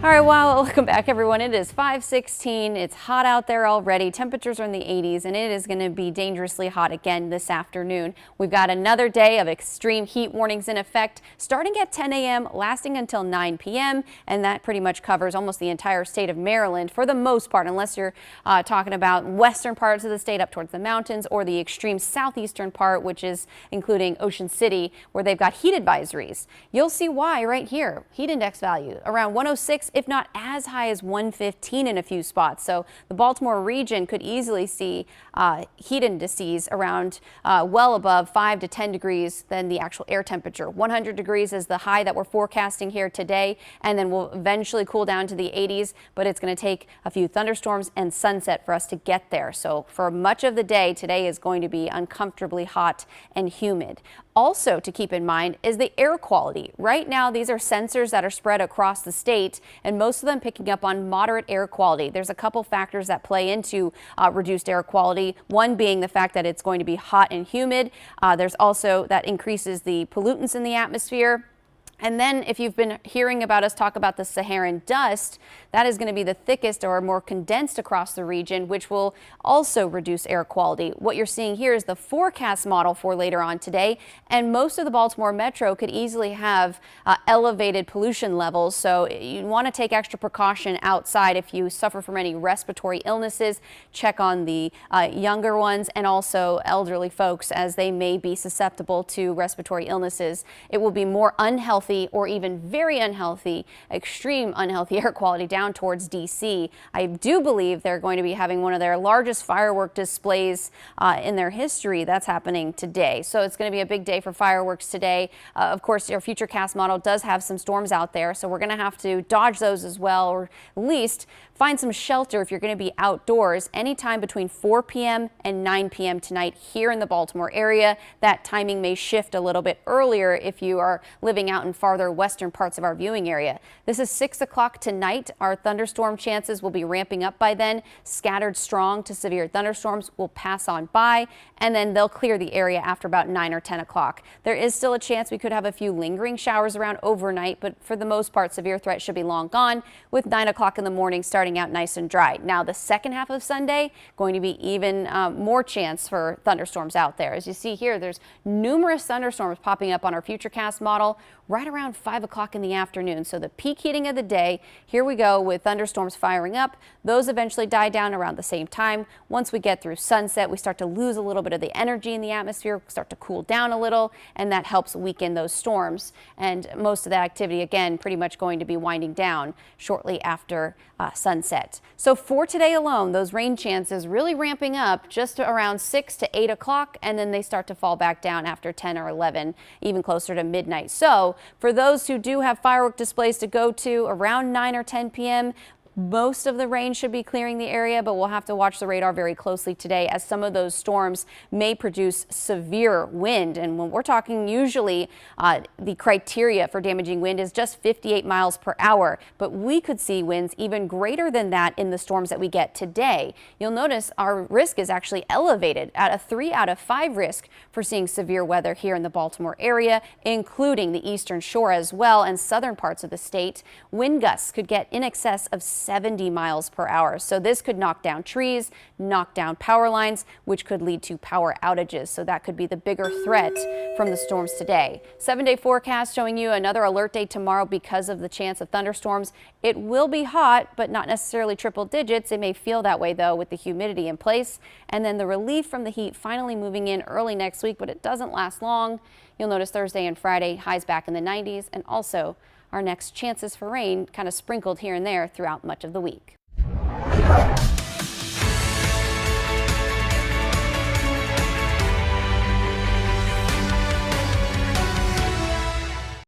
All right, well, welcome back, everyone. It is 5:16. It's hot out there already. Temperatures are in the 80s, and it is going to be dangerously hot again this afternoon. We've got another day of extreme heat warnings in effect starting at 10 a.m., lasting until 9 p.m., and that pretty much covers almost the entire state of Maryland for the most part, unless you're talking about western parts of the state up towards the mountains or the extreme southeastern part, which is including Ocean City, where they've got heat advisories. You'll see why right here. Heat index value around 106. If not as high as 115 in a few spots. So the Baltimore region could easily see heat indices around well above 5 to 10 degrees than the actual air temperature. 100 degrees is the high that we're forecasting here today, and then we'll eventually cool down to the 80s, but it's going to take a few thunderstorms and sunset for us to get there. So for much of the day, today is going to be uncomfortably hot and humid. Also to keep in mind is the air quality. Right now, these are sensors that are spread across the state, and most of them picking up on moderate air quality. There's a couple factors that play into reduced air quality, one being the fact that it's going to be hot and humid. There's also that increases the pollutants in the atmosphere. And then if you've been hearing about us talk about the Saharan dust, that is going to be the thickest or more condensed across the region, which will also reduce air quality. What you're seeing here is the forecast model for later on today, and most of the Baltimore metro could easily have elevated pollution levels. So you want to take extra precaution outside if you suffer from any respiratory illnesses. Check on the younger ones and also elderly folks, as they may be susceptible to respiratory illnesses. It will be more unhealthy or even very unhealthy, extreme unhealthy air quality down towards D.C. I do believe they're going to be having one of their largest firework displays in their history. That's happening today. So it's going to be a big day for fireworks today. Of course, our futurecast model does have some storms out there, so we're going to have to dodge those as well, or at least find some shelter if you're going to be outdoors anytime between 4 p.m. and 9 p.m. tonight here in the Baltimore area. That timing may shift a little bit earlier if you are living out in farther western parts of our viewing area. This is 6 o'clock tonight. Our thunderstorm chances will be ramping up by then. Scattered strong to severe thunderstorms will pass on by, and then they'll clear the area after about 9 or 10 o'clock. There is still a chance we could have a few lingering showers around overnight, but for the most part, severe threat should be long gone, with 9 o'clock in the morning starting out nice and dry. Now, the second half of Sunday, going to be even more chance for thunderstorms out there. As you see here, there's numerous thunderstorms popping up on our futurecast model right around 5 o'clock in the afternoon. So the peak heating of the day, here we go with thunderstorms firing up. Those eventually die down around the same time. Once we get through sunset, we start to lose a little bit of the energy in the atmosphere, start to cool down a little, and that helps weaken those storms. And most of that activity, again, pretty much going to be winding down shortly after sunset. So for today alone, those rain chances really ramping up just around 6 to 8 o'clock, and then they start to fall back down after 10 or 11, even closer to midnight. So for those who do have firework displays to go to around 9 or 10 p.m., most of the rain should be clearing the area, but we'll have to watch the radar very closely today, as some of those storms may produce severe wind. And when we're talking, usually the criteria for damaging wind is just 58 miles per hour, but we could see winds even greater than that in the storms that we get today. You'll notice our risk is actually elevated at a 3 out of 5 risk for seeing severe weather here in the Baltimore area, including the eastern shore as well and southern parts of the state. Wind gusts could get in excess of 70 miles per hour. So this could knock down trees, knock down power lines, which could lead to power outages. So that could be the bigger threat from the storms today. 7-day forecast showing you another alert day tomorrow because of the chance of thunderstorms. It will be hot, but not necessarily triple digits. It may feel that way, though, with the humidity in place. And then the relief from the heat finally moving in early next week, but it doesn't last long. You'll notice Thursday and Friday highs back in the 90s, and also our next chances for rain kind of sprinkled here and there throughout much of the week.